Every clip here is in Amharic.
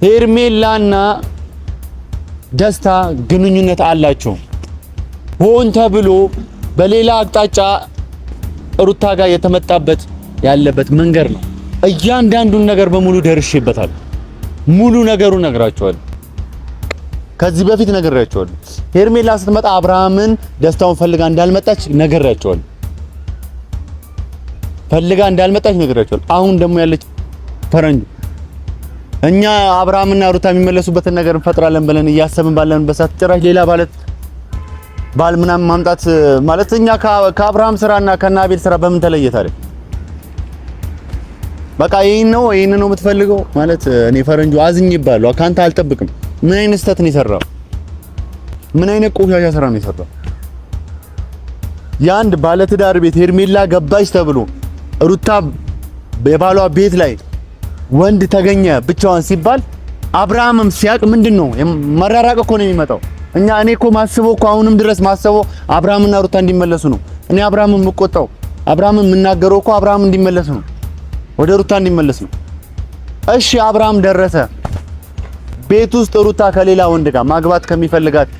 ሄርሜላና ደስታ ግንኙነት አላቸው። ሆን ተብሎ በሌላ አቅጣጫ ሩታ ጋር የተመጣበት ያለበት መንገድ ነው። እያንዳንዱን ነገር በሙሉ ደርሼበታል። ሙሉ ነገሩን ነግራቸዋለሁ። ከዚህ በፊት ነግሬያቸዋለሁ። ሄርሜላ ስትመጣ አብርሃምን ደስታውን ፈልጋ እንዳልመጣች ነግሬያቸዋለሁ። አሁን ደግሞ ያለች ፈረንጁ እኛ አብርሃምና ሩታ የሚመለሱበትን ነገር እንፈጥራለን ብለን እያሰብን ባለንበት ሰዓት ጭራሽ ሌላ ባል ምናምን ማምጣት ማለት እኛ ከአብርሃም ስራና ከናቤል ስራ በምን ተለየት አይደል? በቃ ይሄን ነው የምትፈልገው ማለት እኔ ፈረንጁ አዝኝባለሁ። ካንተ አልጠብቅም። ምን አይነት ስህተት ነው የሰራው? ምን አይነት ቆሻሻ ስራ ነው የሰራው? የአንድ ባለትዳር ቤት ሄርሜላ ገባች ተብሎ ሩታ የባሏ ቤት ላይ ወንድ ተገኘ ብቻዋን ሲባል አብርሃምም ሲያቅ ምንድነው መራራቅ እኮ ነው የሚመጣው። እኔ እኮ ማስበው እኮ አሁንም ድረስ ማስበው አብርሃምና ሩታ እንዲመለሱ ነው። እኔ አብርሃምን የምቆጣው አብርሃምን የምናገረው እኮ አብርሃም እንዲመለስ ነው፣ ወደ ሩታ እንዲመለስ ነው። እሺ አብርሃም ደረሰ ቤት ውስጥ ሩታ ከሌላ ወንድ ጋር ማግባት ከሚፈልጋት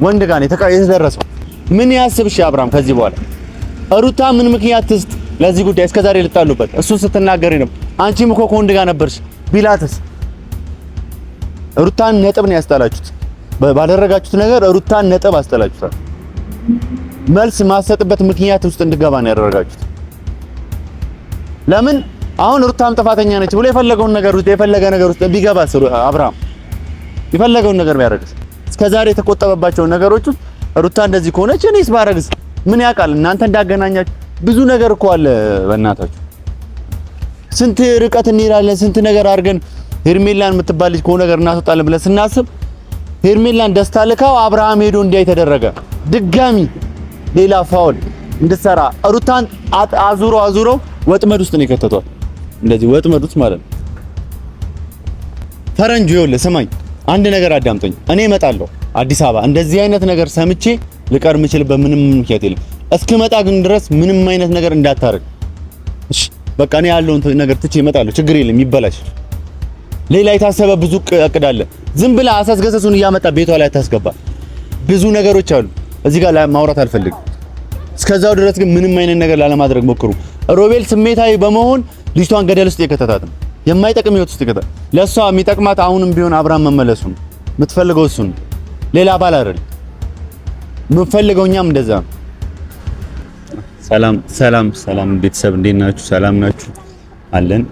ወንድ ጋር ነው የተደረሰው። ምን ያስብሽ አብርሃም? ከዚህ በኋላ ሩታ ምን ምክንያት ትስጥ ለዚህ ጉዳይ? እስከዛሬ ልጣሉበት እሱን ስትናገሪ ነው። አንቺም እኮ ከወንድ ጋር ነበርሽ ቢላትስ ሩታን ነጥብ ነው ያስጣላችሁት። ባደረጋችሁት ነገር ሩታን ነጥብ አስጣላችሁት። መልስ ማሰጥበት ምክንያት ውስጥ እንድገባ ነው ያደረጋችሁት። ለምን አሁን ሩታም ጥፋተኛ ነች ብሎ የፈለገ ነገር ውስጥ ቢገባ አብርሃም የፈለገውን ነገር ቢያደርግስ እስከዛሬ የተቆጠበባቸው ነገሮች ውስጥ ሩታ እንደዚህ ከሆነች እኔስ ባረግስ ምን ያውቃል? እናንተ እንዳገናኛችሁ ብዙ ነገር እኮ አለ። በእናታችሁ ስንት ርቀት እንሄዳለን፣ ስንት ነገር አድርገን ሄርሜላን የምትባል ልጅ ከሆነ ነገር እናስወጣለን ብለን ስናስብ ሄርሜላን ደስታ ልካው አብርሃም ሄዶ እንዲያይ ተደረገ። ድጋሚ ሌላ ፋውል እንድትሰራ ሩታን አዙሮ ወጥመድ ውስጥ ነው የከተቷል። እንደዚህ ወጥመድ ውስጥ ማለት ነው። ፈረንጁ ይኸውልህ ስማኝ፣ አንድ ነገር አዳምጠኝ። እኔ እመጣለሁ አዲስ አበባ። እንደዚህ አይነት ነገር ሰምቼ ልቀር የምችልበት ምንም ምክንያት የለም። እስክመጣ ግን ድረስ ምንም አይነት ነገር እንዳታረግ እሺ? በቃ እኔ ያለውን ነገር ትቼ እመጣለሁ። ችግር የለም ይበላሽ። ሌላ የታሰበ ብዙ እቅድ አለ። ዝም ብላ አሳስገሰሱን እያመጣ ቤቷ ላይ ታስገባ። ብዙ ነገሮች አሉ። እዚህ ጋር ማውራት አልፈልግም። እስከዛው ድረስ ግን ምንም አይነት ነገር ላለማድረግ ሞክሩ። ሮቤል ስሜታዊ በመሆን ልጅቷን ገደል ውስጥ የከተታት ነው። የማይጠቅም ህይወት ውስጥ የከተታት። ለሷ የሚጠቅማት አሁንም ቢሆን አብርሃም መመለሱ ነው። የምትፈልገው እሱ ነው፣ ሌላ ባል አይደል። የምትፈልገው እኛም እንደዛ ነው። ሰላም ቤተሰብ እንዴት ናችሁ? ሰላም ናችሁ? አለን።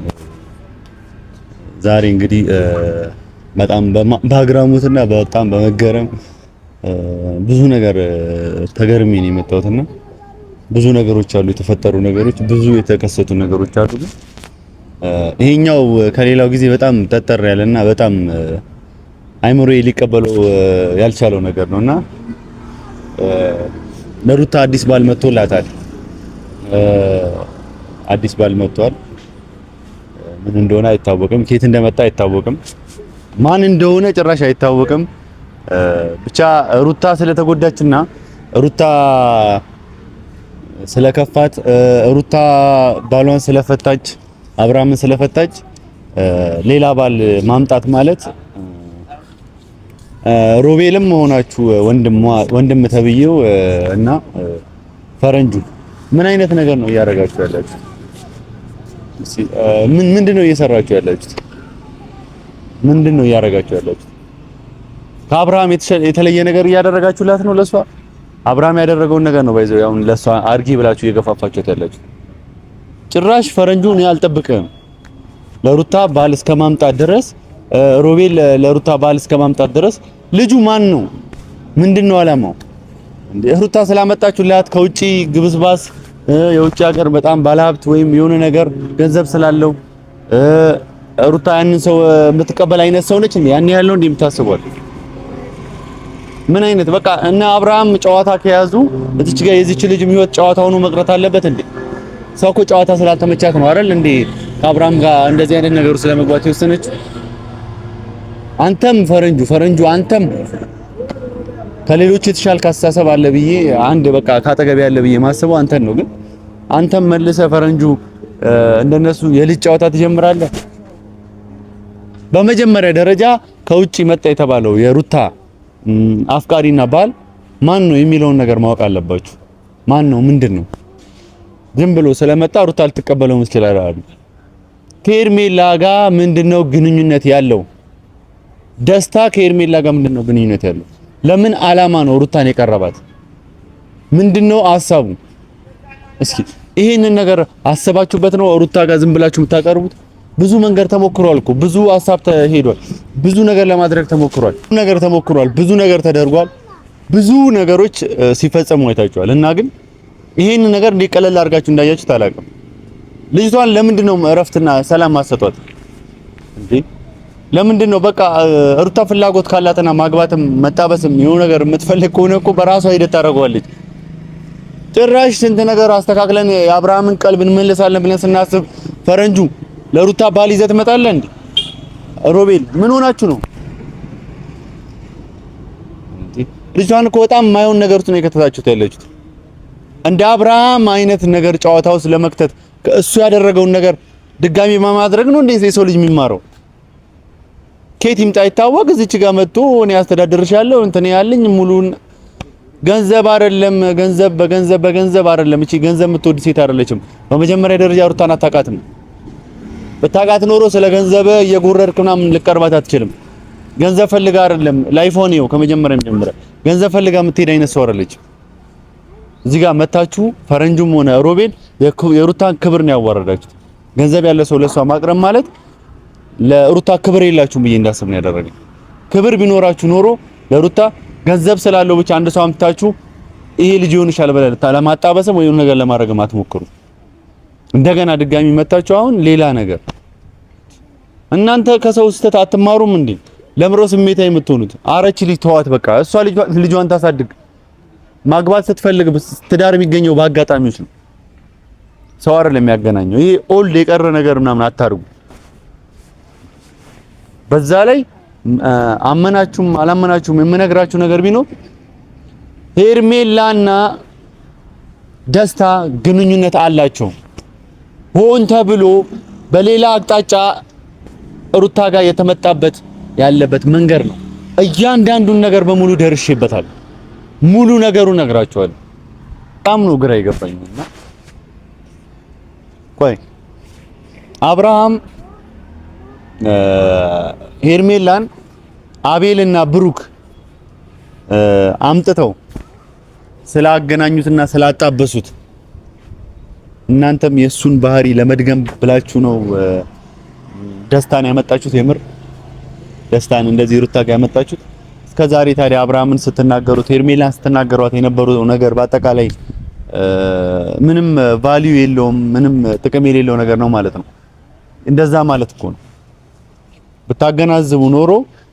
ዛሬ እንግዲህ በጣም በአግራሞትና በጣም በመገረም ብዙ ነገር ተገርሜ ነው የመጣሁትና ብዙ ነገሮች አሉ፣ የተፈጠሩ ነገሮች፣ ብዙ የተከሰቱ ነገሮች አሉ። ይሄኛው ከሌላው ጊዜ በጣም ጠጠር ያለና በጣም አይምሮዬ ሊቀበለው ያልቻለው ነገር ነውና ለሩታ አዲስ ባል መጥቶላታል። አዲስ ባል መጥቷል። ምን እንደሆነ አይታወቅም፣ ከየት እንደመጣ አይታወቅም፣ ማን እንደሆነ ጭራሽ አይታወቅም። ብቻ ሩታ ስለተጎዳችና ሩታ ስለከፋት ሩታ ባሏን ስለፈታች አብርሃምን ስለፈታች ሌላ ባል ማምጣት ማለት ሮቤልም ሆናችሁ ወንድም ተብዬው እና ፈረንጁ ምን አይነት ነገር ነው እያደረጋችሁ ያላችሁ? ምንድነው እየሰራችሁ ያላችሁት? ምንድነው እያደረጋችሁ ያላችሁት? ከአብርሃም የተለየ ነገር እያደረጋችሁላት ነው ለሷ? አብርሃም ያደረገውን ነገር ነው ባይዘው ያው ለሷ አርጊ ብላችሁ እየገፋፋችሁት ያላችሁ። ጭራሽ ፈረንጁን ያልጠብቅም ለሩታ ባል እስከማምጣት ድረስ ሮቤል ለሩታ ባል እስከማምጣት ድረስ ልጁ ማን ነው? ምንድነው አላማው? ሩታ ስላመጣችሁላት ከውጪ ግብስባስ የውጪ ሀገር በጣም ባለሀብት ወይም የሆነ ነገር ገንዘብ ስላለው ሩታ ያንን ሰው የምትቀበል አይነት ሰው ነች እንዴ? ያን ያለው እንዴ የምታስበው? ምን አይነት በቃ እና አብርሃም ጨዋታ ከያዙ እዚች ጋር የዚች ልጅ ህይወት ጨዋታ ሆኖ መቅረት አለበት እንዴ? ሰው እኮ ጨዋታ ስላልተመቻት ነው አይደል እንዴ ከአብርሃም ጋር እንደዚህ አይነት ነገር ስለመግባት የወሰነች? አንተም ፈረንጁ አንተም ከሌሎች የተሻልክ አስተሳሰብ አለ ብዬ አንድ በቃ ካጠገብ ያለ ብዬ ማስበው አንተን ነው። ግን አንተም መልሰ ፈረንጁ እንደነሱ የልጅ ጨዋታ ትጀምራለህ። በመጀመሪያ ደረጃ ከውጪ መጣ የተባለው የሩታ አፍቃሪና ባል ማን ነው የሚለውን ነገር ማወቅ አለባችሁ። ማን ነው? ምንድነው? ዝም ብሎ ስለመጣ ሩታ ልትቀበለው መስኪላላ ከኤርሜላ ጋር ምንድነው ግንኙነት ያለው? ደስታ ከኤርሜላ ጋር ምንድነው ግንኙነት ያለው? ለምን አላማ ነው ሩታን የቀረባት? ምንድነው ሐሳቡ? እስኪ ይሄንን ነገር አስባችሁበት ነው ሩታ ጋር ዝም ብላችሁ የምታቀርቡት? ብዙ መንገድ ተሞክሯል እኮ ብዙ ሐሳብ ተሄዷል። ብዙ ነገር ለማድረግ ተሞክሯል። ብዙ ነገር ተደርጓል። ብዙ ነገሮች ሲፈጸሙ አይታችኋል። እና ግን ይሄን ነገር እንዲቀለል አድርጋችሁ እንዳያችሁ ታላቅም ልጅቷን ለምንድን ነው እረፍትና ሰላም ማሰጧት እንዴ? ለምንድን ነው በቃ ሩታ ፍላጎት ካላትና ማግባትም መጣበስም የሆነ ነገር የምትፈልግ ከሆነ እኮ በራሷ ሂደት ታደርገዋለች። ጭራሽ ስንት ነገር አስተካክለን የአብርሃምን ቀልብ እንመልሳለን ብለን ስናስብ ፈረንጁ ለሩታ ባል ይዘህ ትመጣለህ እንዴ? ሮቤል ምን ሆናችሁ ነው እንዴ? ልጅቷን እኮ በጣም የማይሆን ነገር ውስጥ ነው የከተታችሁት ያለችሁት። እንደ አብርሃም አይነት ነገር ጨዋታ ውስጥ ለመክተት እሱ ያደረገውን ነገር ድጋሚ ማድረግ ነው እንዴ የሰው ልጅ የሚማረው? ኬት ይምጣ ይታወቅ እዚች ጋር መጥቶ እኔ አስተዳድርሻለሁ እንትን ያለኝ ሙሉን ገንዘብ አይደለም። በገንዘብ አይደለም። እቺ ገንዘብ የምትወድ ሴት አይደለችም። በመጀመሪያ ደረጃ ሩታን አታውቃትም። በታውቃት ኖሮ ስለ ገንዘብ እየጎረርክ ምናምን ልቀርባት አትችልም። ገንዘብ ፈልጋ አይደለም ላይፎን ነው ከመጀመሪያም ጀምረ ገንዘብ ፈልጋ የምትሄድ አይነት ሰው አይደለችም። እዚህ ጋር መታችሁ ፈረንጁም ሆነ ሮቤል የሩታን ክብር ነው ያዋረዳችሁት። ገንዘብ ያለ ሰው ለሷ ማቅረብ ማለት ለሩታ ክብር የላችሁም ብዬ እንዳስብ ነው ያደረገኝ። ክብር ቢኖራችሁ ኖሮ ለሩታ ገንዘብ ስላለው ብቻ አንድ ሰው አምጥታችሁ ይሄ ልጅ ይሆንሻል ብለህ ለማጣበስም ወይ ነገር ለማድረግ አትሞክሩ። እንደገና ድጋሚ መታችሁ አሁን ሌላ ነገር። እናንተ ከሰው ስህተት አትማሩም እንዴ? ለምሮ ስሜታዊ የምትሆኑት? አረች ልጅ ተዋት በቃ። እሷ ልጇን ታሳድግ። ማግባት ስትፈልግ ትዳር የሚገኘው በአጋጣሚዎች ነው። ሰው አይደለም የሚያገናኘው። ይሄ ኦልድ የቀረ ነገር ምናምን አታርጉ። በዛ ላይ አመናችሁም አላመናችሁም የምነግራችሁ ነገር ቢኖር ሄርሜላና ደስታ ግንኙነት አላቸው። ሆን ተብሎ በሌላ አቅጣጫ ሩታ ጋር የተመጣበት ያለበት መንገድ ነው። እያንዳንዱን ነገር በሙሉ ደርሼበታል። ሙሉ ነገሩን ነግራችኋለሁ። በጣም ነው ግራ ይገባኝና ቆይ አብርሃም ሄርሜላን አቤልና ብሩክ አምጥተው ስላገናኙትና ስላጣበሱት እናንተም የሱን ባህሪ ለመድገም ብላችሁ ነው ደስታን ያመጣችሁት። የምር ደስታን እንደዚህ ሩታ ጋር ያመጣችሁት። እስከዛሬ ታዲያ አብርሃምን ስትናገሩት ሄርሜላን ስትናገሯት የነበረው ነገር በአጠቃላይ ምንም ቫልዩ የለውም፣ ምንም ጥቅም የሌለው ነገር ነው ማለት ነው። እንደዛ ማለት እኮ ነው። ብታገናዝቡ ኖሮ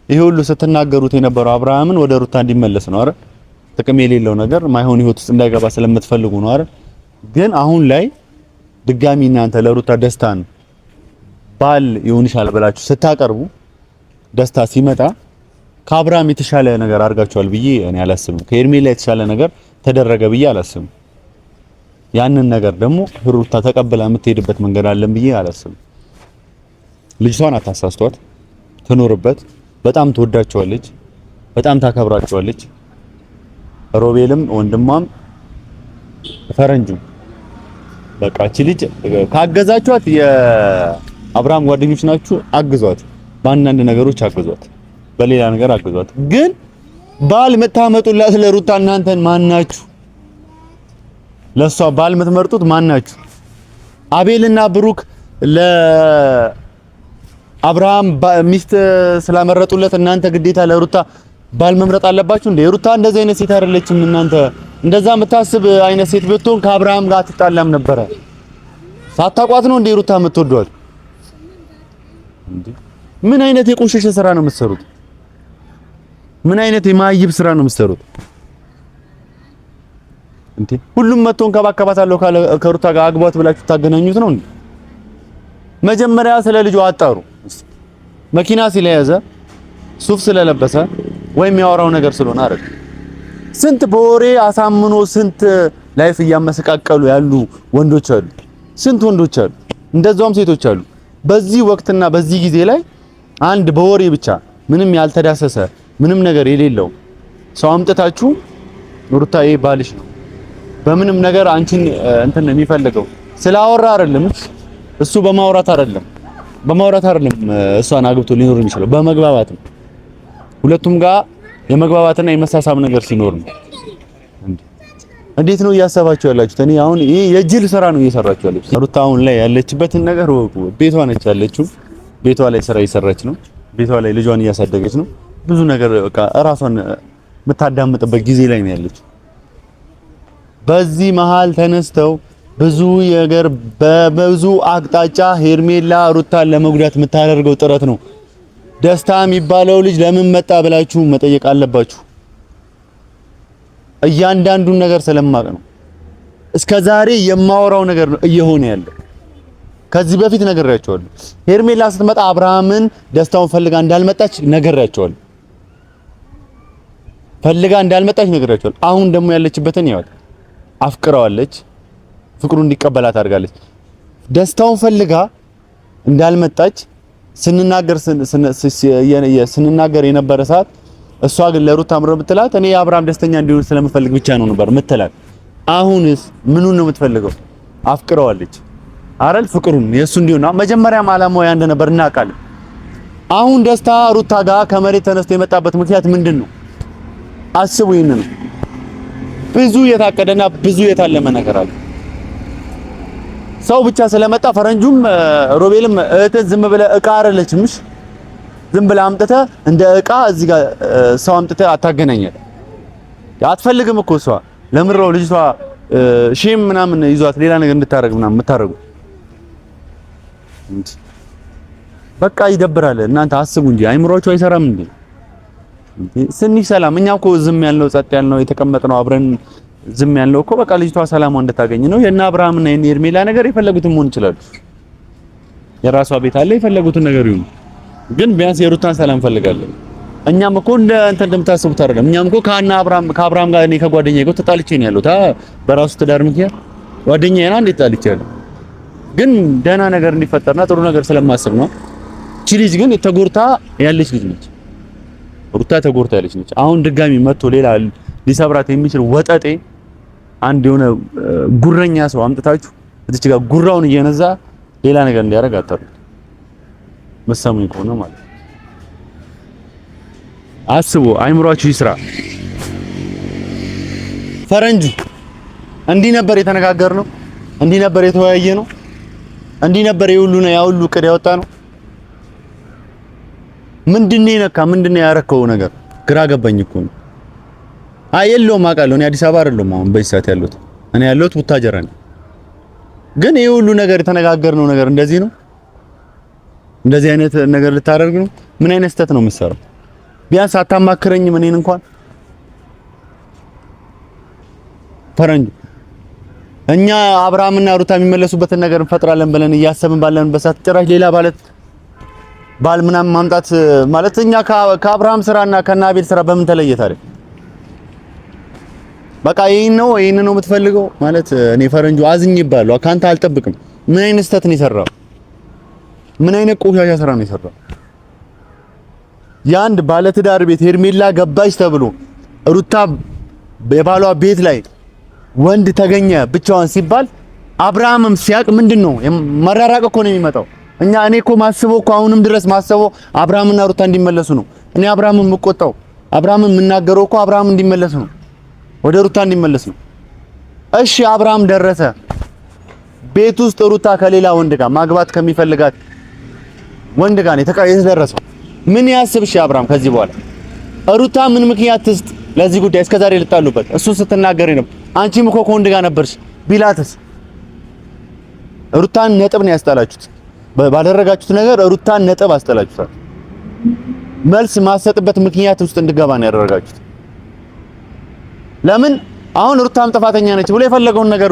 ይሄ ሁሉ ስትናገሩት የነበረው አብርሃምን ወደ ሩታ እንዲመለስ ነው አይደል? ጥቅም የሌለው ነገር ማይሆን ህይወት ውስጥ እንዳይገባ ስለምትፈልጉ ነው አይደል? ግን አሁን ላይ ድጋሚ እናንተ ለሩታ ደስታን ባል ይሆንሻል ብላችሁ ስታቀርቡ ደስታ ሲመጣ ከአብርሃም የተሻለ ነገር አድርጋችኋል ብዬ እኔ አላስብም። ከኤርሜላ የተሻለ ነገር ተደረገ ብዬ አላስብም። ያንን ነገር ደግሞ ሩታ ተቀብላ የምትሄድበት መንገድ አለን ብዬ አላስብም። ልጅቷን አታሳስቷት፣ ትኖርበት። በጣም ትወዳቸዋለች፣ በጣም ታከብራቸዋለች። ሮቤልም ወንድሟም ፈረንጁ በቃ እቺ ልጅ ካገዛቿት የአብርሃም ጓደኞች ናችሁ፣ አግዟት። በአንዳንድ ነገሮች አግዟት፣ በሌላ ነገር አግዟት። ግን ባል መታመጡላት ለሩታ እናንተን ማናችሁ? ለሷ ባል የምትመርጡት ማናችሁ? አቤልና ብሩክ ለአብርሃም ሚስት ስላመረጡለት እናንተ ግዴታ ለሩታ ባል መምረጥ አለባችሁ እንዴ? ሩታ እንደዚህ አይነት ሴት አይደለችም። እናንተ እንደዛ የምታስብ አይነት ሴት ብትሆን ከአብርሃም ጋር አትጣላም ነበረ። ሳታቋት ነው እንዴ ሩታ የምትወዷት? እንዴ ምን አይነት የቆሸሸ ስራ ነው የምትሰሩት? ምን አይነት የማይብ ስራ ነው የምትሰሩት? እንዴ ሁሉም መጥቶ እንከባከባታለሁ ካለ ከሩታ ጋር አግባት ብላችሁ ታገናኙት ነው እንዴ? መጀመሪያ ስለ ልጁ አጣሩ። መኪና ስለያዘ ሱፍ ስለለበሰ ወይም ያወራው ነገር ስለሆነ አይደል? ስንት በወሬ አሳምኖ ስንት ላይፍ እያመሰቃቀሉ ያሉ ወንዶች አሉ። ስንት ወንዶች አሉ፣ እንደዛውም ሴቶች አሉ። በዚህ ወቅትና በዚህ ጊዜ ላይ አንድ በወሬ ብቻ ምንም ያልተዳሰሰ ምንም ነገር የሌለው ሰው አምጥታችሁ ሩታ ይሄ ባልሽ ነው በምንም ነገር አንቺን እንትን የሚፈልገው ስላወራ አይደለም እሱ በማውራት አይደለም እሷን አግብቶ ሊኖር የሚችለው በመግባባት ነው። ሁለቱም ጋር የመግባባትና የመሳሳብ ነገር ሲኖር ነው። እንዴት ነው እያሰባችሁ ያላችሁት? እኔ አሁን ይሄ የጅል ስራ ነው እየሰራችሁ ያላችሁት። ሩታ አሁን ላይ ያለችበትን ነገር ወቁ። ቤቷ ነች ያለችው። ቤቷ ላይ ስራ እየሰራች ነው። ቤቷ ላይ ልጇን እያሳደገች ነው። ብዙ ነገር በቃ እራሷን የምታዳምጥበት ጊዜ ላይ ነው ያለችው። በዚህ መሃል ተነስተው ብዙ ነገር በብዙ አቅጣጫ ሄርሜላ ሩታን ለመጉዳት የምታደርገው ጥረት ነው። ደስታ የሚባለው ልጅ ለምን መጣ ብላችሁ መጠየቅ አለባችሁ። እያንዳንዱን ነገር ስለማቅ ነው። እስከዛሬ የማወራው ነገር ነው እየሆነ ያለው። ከዚህ በፊት ነግሬያቸዋለሁ። ሄርሜላ ስትመጣ አብርሃምን ደስታውን ፈልጋ እንዳልመጣች ነግሬያቸዋለሁ። አሁን ደግሞ ያለችበትን ያው አፍቅረዋለች። ፍቅሩን እንዲቀበላት አድርጋለች። ደስታውን ፈልጋ እንዳልመጣች ስንናገር የነበረ ሰዓት እሷ ግን ለሩታ አምሮ ብትላት እኔ አብርሃም ደስተኛ እንዲሆን ስለምፈልግ ብቻ ነው ነበር ምትላት። አሁንስ ምኑን ነው የምትፈልገው? አፍቅረዋለች አረል ፍቅሩን የሱ እንዲሆን መጀመሪያም ዓላማው ያ እንደነበር እናውቃለን። አሁን ደስታ ሩታ ጋር ከመሬት ተነስቶ የመጣበት ምክንያት ምንድነው? አስቡ። ይሄንን ብዙ የታቀደና ብዙ የታለመ ነገር አለ። ሰው ብቻ ስለመጣ ፈረንጁም ሮቤልም እህት ዝም ብለህ እቃ አይደለችምሽ። ዝም ብለህ አምጥተህ እንደ እቃ እዚህ ጋር ሰው አምጥተህ አታገናኘህ። አትፈልግም እኮ እሷ ለምንድነው ልጅቷ ሼም ምናምን ይዟት ሌላ ነገር እንድታረግ ምናምን የምታረጉ? በቃ ይደብራል። እናንተ አስቡ እንጂ አይምሮአችሁ አይሰራም እንዴ? ስንሽ ሰላም እኛ እኮ ዝም ያልነው ጸጥ ያልነው የተቀመጥነው አብረን ዝም ያልነው እኮ በቃ ልጅቷ ሰላሟን እንድታገኝ ነው። የና አብርሃምና የኔ ሄርሜላ ነገር የፈለጉትን መሆን ይችላሉ። የራሷ ቤት አለ፣ የፈለጉትን ነገር ይሁን። ግን ቢያንስ የሩታን ሰላም ፈልጋለሁ። እኛም እኮ እንደ አንተ እንደምታስቡት አይደለም። እኛም እኮ ከአብርሃም ጋር እኔ ከጓደኛዬ ጋር ተጣልቼ ነው ያለሁት። በራሱ ትዳር ምክንያት ጓደኛዬ ነው እንዴት ተጣልቼ ያለሁ። ግን ደህና ነገር እንዲፈጠርና ጥሩ ነገር ስለማስብ ነው። እቺ ልጅ ግን ተጎርታ ያለች ልጅ ነች። ሩታ ተጎርታ ያለች ነች። አሁን ድጋሚ መጥቶ ሌላ ሊሰብራት የሚችል ወጠጤ አንድ የሆነ ጉረኛ ሰው አምጥታችሁ እዚች ጋር ጉራውን እየነዛ ሌላ ነገር እንዲያደርግ አታሩ መሰሙኝ ከሆነ ማለት አስቡ። አይምሯችሁ ይስራ። ፈረንጁ እንዲህ ነበር የተነጋገርነው፣ እንዲህ ነበር የተወያየነው፣ እንዲህ ነበር የሁሉ ቅድ ያወጣ ነው። ምንድነው የነካ? ምንድነው ያረከው ነገር? ግራ ገባኝ እኮ ነው። የለውም አውቃለሁ። እኔ አዲስ አበባ አይደለሁም አሁን በዚህ ሰዓት ያለሁት። እኔ ያለሁት ቡታጀራ ነኝ። ግን ይሄ ሁሉ ነገር የተነጋገርነው ነገር እንደዚህ ነው። እንደዚህ አይነት ነገር ልታደርግ ነው? ምን አይነት ስህተት ነው የምትሰራው? ቢያንስ አታማክረኝም እኔን እንኳን? ፈረንጅ እኛ አብርሃምና ሩታ የሚመለሱበትን ነገር እንፈጥራለን ብለን እያሰብን ባለንበት ሰዓት ጭራሽ ሌላ ባል ምናምን ማምጣት ማለት እኛ ከአብርሃም ስራና ከናቤል ስራ በምን ተለየ ታዲያ? በቃ ይሄን ነው የምትፈልገው ማለት እኔ ፈረንጁ አዝኝባለሁ። ካንተ አልጠብቅም። ምን አይነት ስህተት ነው የሰራው? ምን አይነት ቆሻሻ ስራ ነው የሰራው? የአንድ ባለትዳር ቤት ሄርሜላ ገባች ተብሎ ሩታ የባሏ ቤት ላይ ወንድ ተገኘ ብቻዋን ሲባል አብርሃምም ሲያቅ ምንድነው መራራቅ እኮ ነው የሚመጣው። እኔ እኮ ማስበው እኮ አሁንም ድረስ ማስበው አብርሃምና ሩታ እንዲመለሱ ነው። እኔ አብርሃምን የምቆጣው አብርሃምን የምናገረው እኮ አብርሃም እንዲመለስ ነው፣ ወደ ሩታ እንዲመለስ ነው። እሺ አብርሃም ደረሰ ቤት ውስጥ ሩታ ከሌላ ወንድ ጋር ማግባት ከሚፈልጋት ወንድ ጋር ነው የተደረሰው። ምን ያስብ? እሺ አብርሃም ከዚህ በኋላ ሩታ ምን ምክንያት ትስጥ ለዚህ ጉዳይ? እስከዛሬ ልጣሉበት እሱን ስትናገር ነው። አንቺም እኮ ከወንድ ጋር ነበርሽ ቢላትስ? ሩታን ነጥብ ነው ያስጣላችሁት። ባደረጋችሁት ነገር ሩታን ነጥብ አስጣላችሁት። መልስ ማሰጥበት ምክንያት ውስጥ እንድገባ ነው ያደረጋችሁት። ለምን አሁን ሩታም ጥፋተኛ ነች ብሎ የፈለገውን ነገር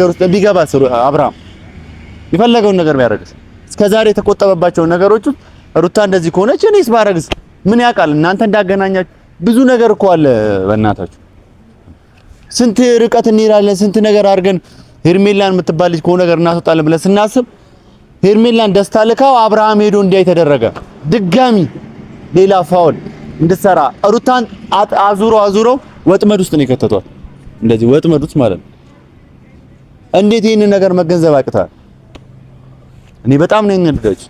ውስጥ ቢገባ አብርሃም የፈለገውን ነገር ቢያደርግስ? እስከዛሬ የተቆጠበባቸው ነገሮች ሩታ እንደዚህ ከሆነች እኔስ ባረግስ ምን ያውቃል? እናንተ እንዳገናኛችሁ ብዙ ነገር እኮ አለ። በእናታችሁ ስንት ርቀት እንሄዳለን፣ ስንት ነገር አድርገን ሄርሜላን የምትባል ልጅ ከሆነ ነገር እናስወጣለን ብለን ስናስብ ሄርሜላን ደስታ ልካው አብርሃም ሄዶ እንዲያይ ተደረገ። ድጋሚ ሌላ ፋውል እንድትሰራ ሩታን አዙረው ወጥመድ ውስጥ ነው የከተቷት። እንደዚህ ወጥመድ ውስጥ ማለት ነው። እንዴት ይሄንን ነገር መገንዘብ አቅታል? እኔ በጣም ነው የነደደች።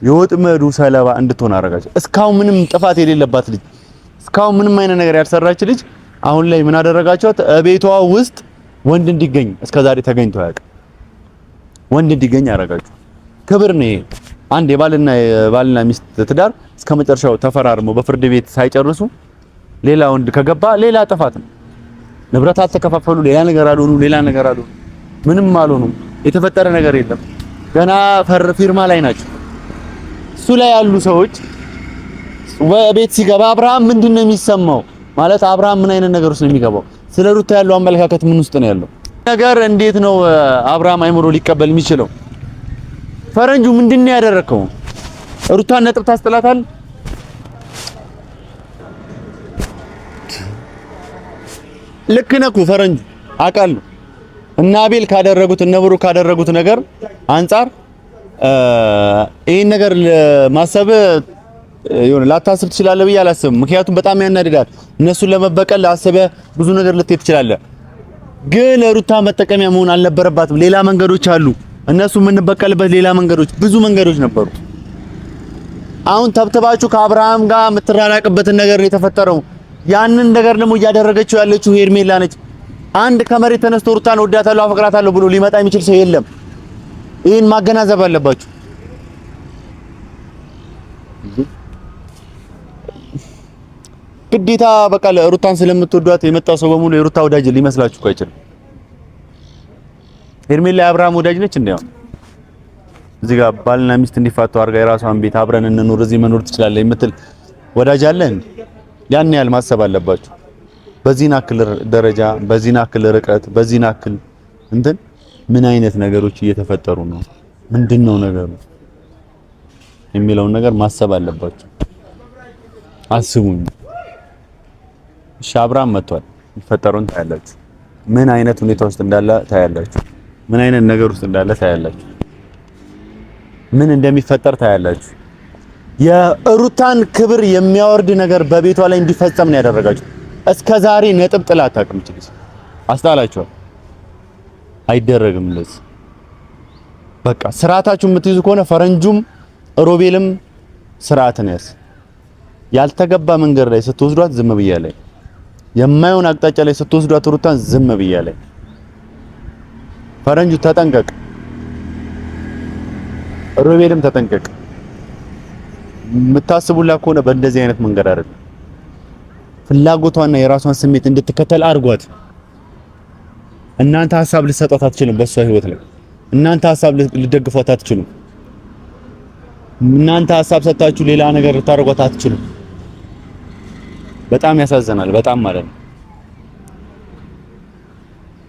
የወጥመዱ ሰለባ እንድትሆን አደረጋች። እስካሁን ምንም ጥፋት የሌለባት ልጅ፣ እስካሁን ምንም አይነት ነገር ያልሰራች ልጅ አሁን ላይ ምን አደረጋቸዋት? ቤቷ ውስጥ ወንድ እንዲገኝ እስከዛሬ ተገኝቶ አያውቅም። ወንድ እንዲገኝ አደረጋችሁ። ክብር ነው ይሄ። አንድ የባልና ሚስት ትዳር እስከመጨረሻው ተፈራርመው በፍርድ ቤት ሳይጨርሱ ሌላ ወንድ ከገባ ሌላ ጥፋት ነው። ንብረት አልተከፋፈሉ፣ ሌላ ነገር አልሆኑ፣ ምንም አልሆኑ። የተፈጠረ ነገር የለም። ገና ፊርማ ላይ ናቸው። እሱ ላይ ያሉ ሰዎች ቤት ሲገባ አብርሃም ምንድነው የሚሰማው? ማለት አብርሃም ምን አይነት ነገር ውስጥ ነው የሚገባው? ስለ ሩታ ያለው አመለካከት ምን ውስጥ ነው ያለው ነገር? እንዴት ነው አብርሃም አይምሮ ሊቀበል የሚችለው? ፈረንጁ ምንድነው ያደረከው? ሩታን ነጥብ ታስጥላታል? ልክ ነህ እኮ ፈረንጁ አውቃለሁ። እና አቤል ካደረጉት እነ ብሩክ ካደረጉት ነገር አንፃር ይሄን ነገር ማሰብ ይሁን ላታስብ ትችላለህ ብዬ አላስብም። ምክንያቱም በጣም ያናድዳል። እነሱን ለመበቀል አስበህ ብዙ ነገር ልትሄድ ትችላለህ። ግን ሩታ መጠቀሚያ መሆን አልነበረባትም። ሌላ መንገዶች አሉ። እነሱ የምንበቀልበት ሌላ መንገዶች፣ ብዙ መንገዶች ነበሩ። አሁን ተብተባችሁ ከአብርሃም ጋር የምትራራቅበትን ነገር የተፈጠረው ያንን ነገር ደግሞ እያደረገችው ያለችው ሄርሜላ ነች። አንድ ከመሬት ተነስቶ ሩታን ወዳታለሁ አፈቅራታለሁ ብሎ ሊመጣ የሚችል ሰው የለም። ይሄን ማገናዘብ አለባችሁ። ግዴታ በቃ ሩታን ስለምትወዷት የመጣው ሰው በሙሉ የሩታ ወዳጅ ሊመስላችሁ እኮ አይችልም። ሄርሜላ የአብርሃም ወዳጅ ነች። እንዴ እዚህ ጋር ባልና ሚስት እንዲፋቱ አድርጋ የራሷን ቤት አብረን እንኖር እዚህ መኖር ትችላለህ የምትል ወዳጅ አለ እንዴ? ያን ያህል ማሰብ አለባችሁ። በዚህን አክል ደረጃ፣ በዚህን አክል ርቀት፣ በዚህን አክል እንትን ምን አይነት ነገሮች እየተፈጠሩ ነው? ምንድነው ነገሩ የሚለውን ነገር ማሰብ አለባችሁ። አስቡኝ። እሺ አብርሃም መጥቷል። የሚፈጠረውን ታያላችሁ። ምን አይነት ሁኔታ ውስጥ እንዳለ ታያላችሁ። ምን አይነት ነገር ውስጥ እንዳለ ታያላችሁ። ምን እንደሚፈጠር ታያላችሁ። የሩታን ክብር የሚያወርድ ነገር በቤቷ ላይ እንዲፈጸም ነው ያደረጋችሁ። እስከዛሬ ነጥብ ጥላ አታውቅም። ትልስ አስጣላችኋል። አይደረግም እንደዚህ። በቃ ስርዓታችሁ የምትይዙ ከሆነ ፈረንጁም ሮቤልም ስርዓትን ያዝ። ያልተገባ መንገድ ላይ ስትወስዷት ዝም ብያለሁ። የማይሆን አቅጣጫ ላይ ስትወስዷት ሩታን ዝም ብያለሁ። ፈረንጁ ተጠንቀቅ፣ ሮቤልም ተጠንቀቅ። የምታስቡላት ከሆነ በእንደዚህ አይነት መንገድ አይደለም። ፍላጎቷና የራሷን ስሜት እንድትከተል አድርጓት። እናንተ ሐሳብ ልትሰጧት አትችሉም። በሷ ህይወት ላይ እናንተ ሐሳብ ልትደግፏት አትችሉም። እናንተ ሐሳብ ሰጣችሁ ሌላ ነገር ልታደርጓት አትችሉም። በጣም ያሳዝናል። በጣም ማለት ነው።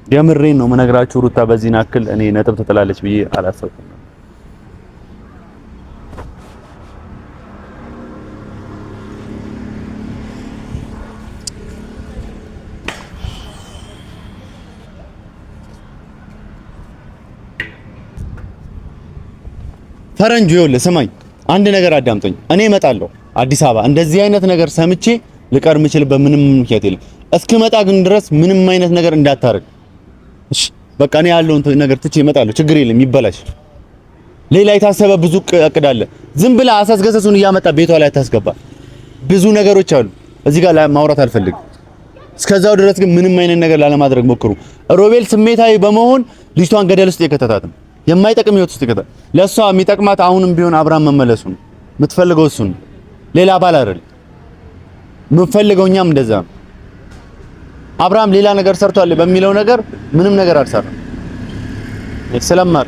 የምሬን ነው የምነግራችሁ። ሩታ በዚህን አክል እኔ ነጥብ ትጥላለች ብዬ አላሰብኩም። ፈረንጁ ይኸውልህ ስማኝ፣ አንድ ነገር አዳምጠኝ። እኔ እመጣለሁ አዲስ አበባ። እንደዚህ አይነት ነገር ሰምቼ ልቀር የምችልበት ምንም ምክንያት የለም። እስክመጣ ግን ድረስ ምንም አይነት ነገር እንዳታረግ እሺ? በቃ እኔ ያለውን ነገር ትቼ እመጣለሁ። ችግር የለም፣ ይበላሽ። ሌላ የታሰበ ብዙ እቅድ አለ። ዝም ብላ አሳስገሰሱን እያመጣ ቤቷ ላይ አታስገባ። ብዙ ነገሮች አሉ። እዚህ ጋር ማውራት አልፈልግም። እስከዛው ድረስ ግን ምንም አይነት ነገር ላለማድረግ ሞክሩ። ሮቤል ስሜታዊ በመሆን ልጅቷን ገደል ውስጥ የከተታት ነው። የማይጠቅም ህይወት ውስጥ የከተታት። ለሷ የሚጠቅማት አሁንም ቢሆን አብርሃም መመለሱ ነው። የምትፈልገው እሱ ነው፣ ሌላ ባል አይደል። የምንፈልገው እኛም እንደዛ ነው። አብርሃም ሌላ ነገር ሰርቷል በሚለው ነገር ምንም ነገር አልሰራም። ስለማር